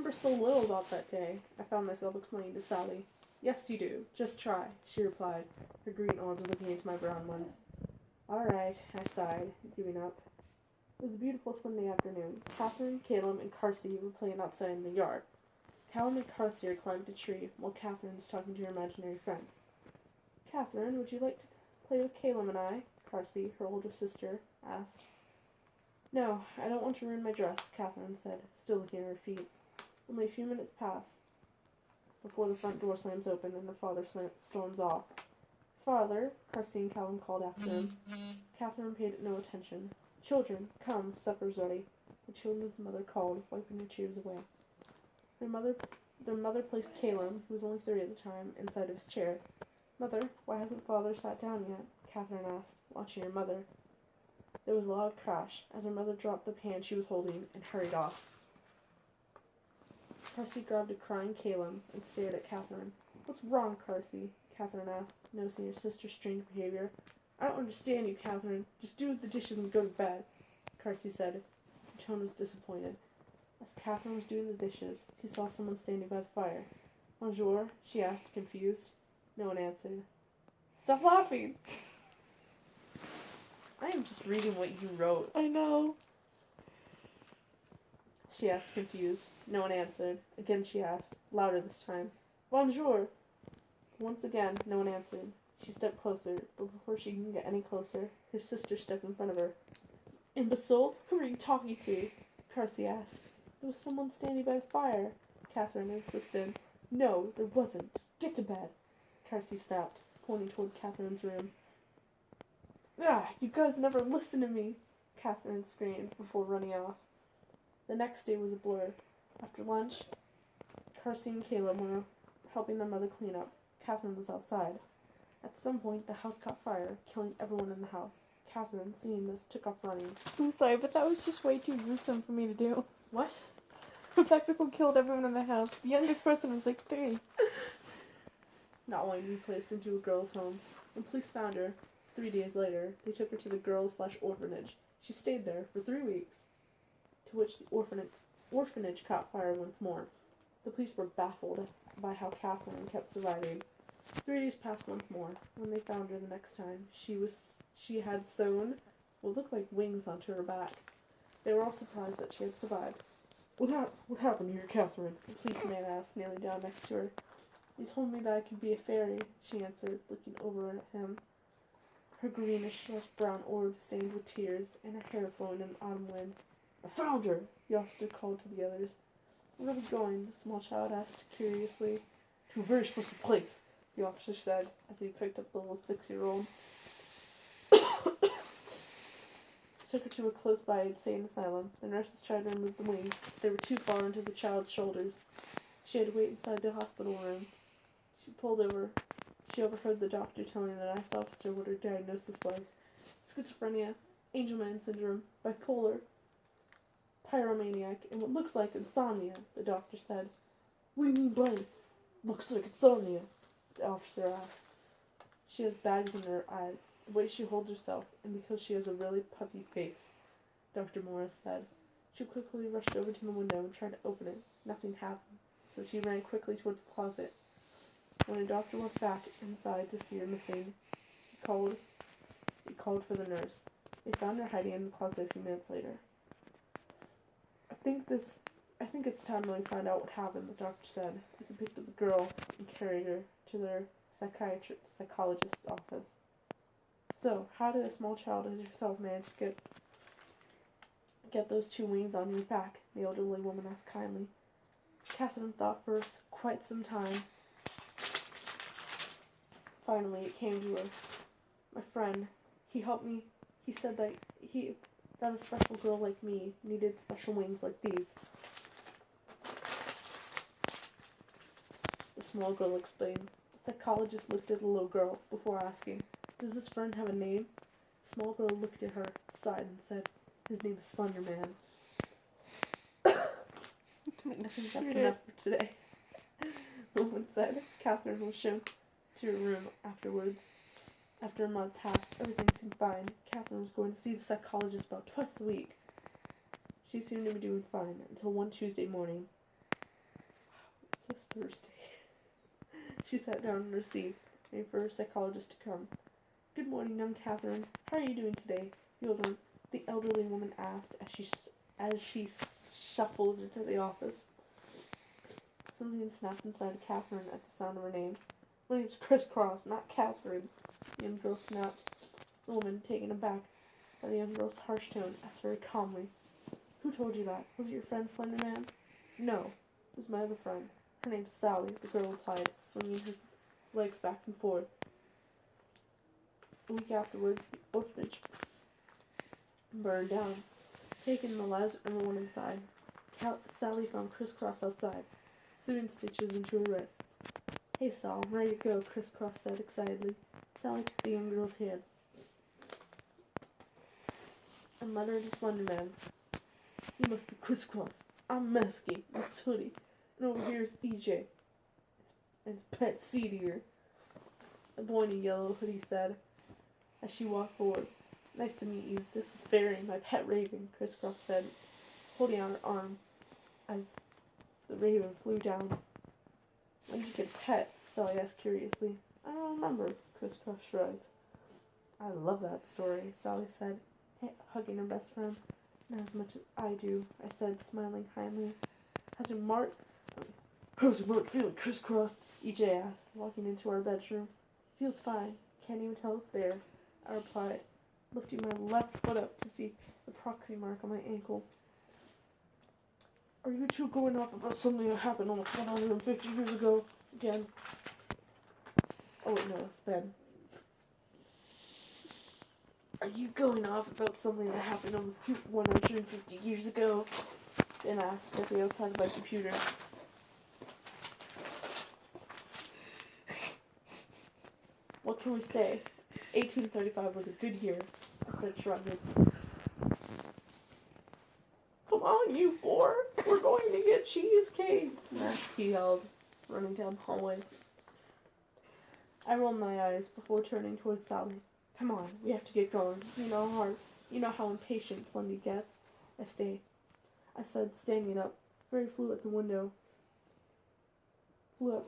remember so little about that day, I found myself explaining to Sally. Yes, you do. Just try, she replied, her green orbs looking into my brown ones. All right, I sighed, giving up. It was a beautiful Sunday afternoon. Catherine, Caleb, and Carsey were playing outside in the yard. Caleb and Carsey had climbed a tree, while Catherine was talking to her imaginary friends. Catherine, would you like to play with Caleb and I? Carsey, her older sister, asked. No, I don't want to ruin my dress, Catherine said, still looking at her feet. Only a few minutes pass before the front door slams open and her father storms off. Father, Carsey and Calvin called after him. Catherine paid no attention. Children, come, supper's ready, the children's mother called, wiping her tears away. Their mother placed Caleb, who was only 3 at the time, inside of his chair. Mother, why hasn't father sat down yet? Catherine asked, watching her mother. There was a loud crash as her mother dropped the pan she was holding and hurried off. Carsey grabbed a crying Caleb and stared at Catherine. What's wrong, Carsey? Catherine asked, noticing her sister's strange behavior. I don't understand you, Catherine. Just do the dishes and go to bed, Carsey said. Her tone was disappointed. As Catherine was doing the dishes, she saw someone standing by the fire. Bonjour, she asked, confused. No one answered. Stop laughing! I am just reading what you wrote. I know. She asked, confused. No one answered. Again she asked, louder this time. Bonjour! Once again, no one answered. She stepped closer, but before she could get any closer, her sister stepped in front of her. Imbecile, who are you talking to? Carsey asked. There was someone standing by the fire, Catherine insisted. No, there wasn't. Just get to bed, Carsey snapped, pointing toward Catherine's room. Ah, you guys never listen to me, Catherine screamed before running off. The next day was a blur. After lunch, Carsey and Caleb were helping their mother clean up. Catherine was outside. At some point, the house caught fire, killing everyone in the house. Catherine, seeing this, took off running. I'm sorry, but that was just way too gruesome for me to do. What? Mexico killed everyone in the house. The youngest person was like 3. Not wanting to be placed into a girl's home. When police found her, 3 days later, they took her to the girls'/orphanage. She stayed there for 3 weeks, to which the orphanage caught fire once more. The police were baffled by how Catherine kept surviving. 3 days passed once more. When they found her the next time, she had sewn what looked like wings onto her back. They were all surprised that she had survived. What happened here, Catherine? The policeman asked, kneeling down next to her. You told me that I could be a fairy, she answered, looking over at him. Her greenish-brown orbs stained with tears, and her hair flowing in the autumn wind. I found her, the officer called to the others. Where are we going? The small child asked curiously. To a very special place, the officer said, as he picked up the little 6-year-old. Took her to a close-by insane asylum. The nurses tried to remove the wings. They were too far into the child's shoulders. She had to wait inside the hospital room. She overheard the doctor telling the nice officer what her diagnosis was. Schizophrenia, Angelman syndrome, bipolar, pyromaniac, and what looks like insomnia, the doctor said. What do you mean blank? Looks like insomnia, the officer asked. She has bags in her eyes, the way she holds herself, and because she has a really puffy face, Dr. Morris said. She quickly rushed over to the window and tried to open it. Nothing happened, so she ran quickly towards the closet. When the doctor went back inside to see her missing, he called for the nurse. They found her hiding in the closet a few minutes later. I think it's time that we find out what happened, the doctor said, as he picked up the girl and carried her to their psychologist's office. So, how did a small child as yourself manage to get those 2 wings on your back? The elderly woman asked kindly. Catherine thought for quite some time. Finally, it came to her. My friend, he helped me. He said that a special girl like me needed special wings like these. The small girl explained. The psychologist looked at the little girl before asking, does this friend have a name? The small girl looked at her, sighed, and said, his name is Slender Man. I think that's enough for today, the woman said. Catherine was shown to her room afterwards. After a month passed, everything seemed fine. Catherine was going to see the psychologist about twice a week. She seemed to be doing fine until one Tuesday morning. says Thursday. She sat down in her seat, waiting for her psychologist to come. Good morning, young Catherine. How are you doing today? The elderly woman asked as she shuffled into the office. Something snapped inside of Catherine at the sound of her name. My name's CrisCros, not Catherine, the young girl snapped. The woman, taken aback by the young girl's harsh tone, asked very calmly, Who told you that? Was it your friend Slender Man? No, it was my other friend. Her name's Sally, the girl replied, swinging her legs back and forth. A week afterwards, the orphanage burned down. Taking the lives of everyone inside, Sally found CrisCros outside, sewing stitches into her wrists. Hey, Sal, I'm ready to go, CrisCros said excitedly. Sally took the young girl's hands and led her to Slender Man. You must be CrisCros. I'm Mesky, that's Hoodie, and over here is EJ, and Pet Seed Eater. The boy in a yellow hoodie said, as she walked forward. Nice to meet you. This is Fairy, my pet raven, CrisCros said, holding out her arm as the raven flew down. When did you get a pet? Sally asked curiously. I don't remember, CrisCros shrugged. I love that story, Sally said, hugging her best friend. Not as much as I do, I said, smiling kindly. How's your mark feeling, CrisCros? EJ asked, walking into our bedroom. Feels fine. Can't even tell it's there, I replied, lifting my left foot up to see the proxy mark on my ankle. Are you two going off about something that happened almost 150 years ago? Again. Oh wait, no, it's Ben. Are you going off about something that happened almost 150 years ago? Ben asked, stepping outside of my computer. What can we say? 1835 was a good year, I said, shrugging. Come on, you four! We're going to get cheesecake! He yelled, running down the hallway. I rolled my eyes before turning towards Sally. Come on, we have to get going. You know how impatient Slendy gets. I said, standing up. Fairy flew out the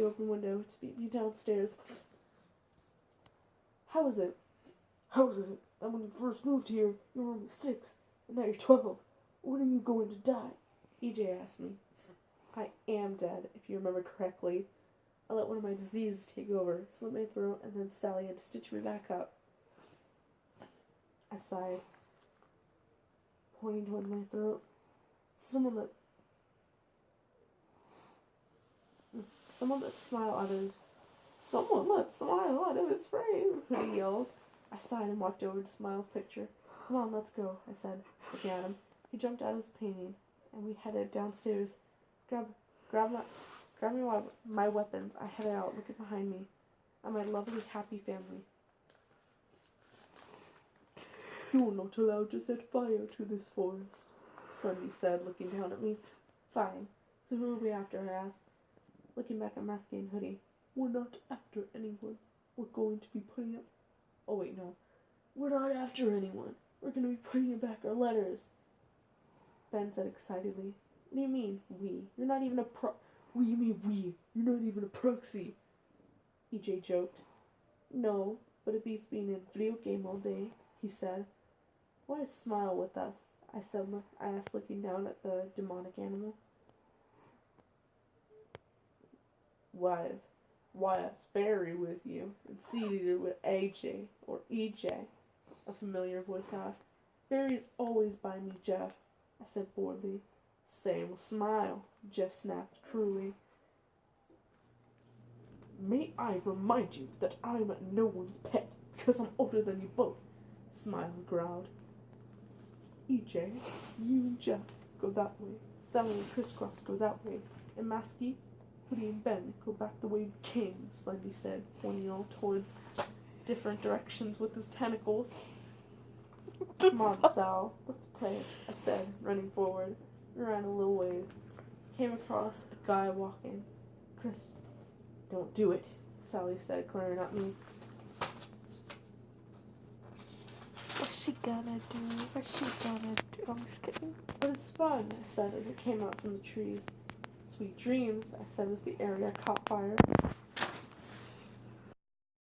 open window to meet me downstairs. How is it? That when you first moved here, you were only 6, and now you're 12. When are you going to die? EJ asked me. I am dead, if you remember correctly. I let one of my diseases take over, slit my throat, and then Sally had to stitch me back up. I sighed, pointing toward my throat. Someone that smile out of his frame, he yelled. I sighed and walked over to Smile's picture. Come on, let's go, I said, looking at him. He jumped out of his painting, and we headed downstairs. Grabbing my weapons, I headed out, looking behind me, at my lovely, happy family. You are not allowed to set fire to this forest, Slendy said, looking down at me. Fine. So who are we after? I asked, looking back at Masky and Hoodie. We're not after anyone. We're going to be putting up... Oh, wait, no. We're not after anyone. We're going to be putting back our letters. Ben said excitedly. What do you mean, we? You're not even a What do you mean, we? You're not even a proxy. EJ joked. No, but it beats being in a video game all day, he said. Why is Smile with us? I asked, looking down at the demonic animal. Why is Fairy with you? And Seed Eater with AJ, or EJ, a familiar voice asked. Fairy is always by me, Jeff, I said boredly. Same with Smile, Jeff snapped cruelly. May I remind you that I'm no one's pet, because I'm older than you both, Smile growled. EJ, you and Jeff go that way. Sally and CrisCros go that way. And Masky, Hoodie, and Ben go back the way we came, Slendy said, pointing all towards different directions with his tentacles. Come on, Sal, let's play, I said, running forward. We ran a little way. Came across a guy walking. Chris, don't do it, Sally said, glaring at me. What's she gonna do? I'm just kidding. But it's fun, I said as it came out from the trees. Sweet dreams, I said as the area caught fire.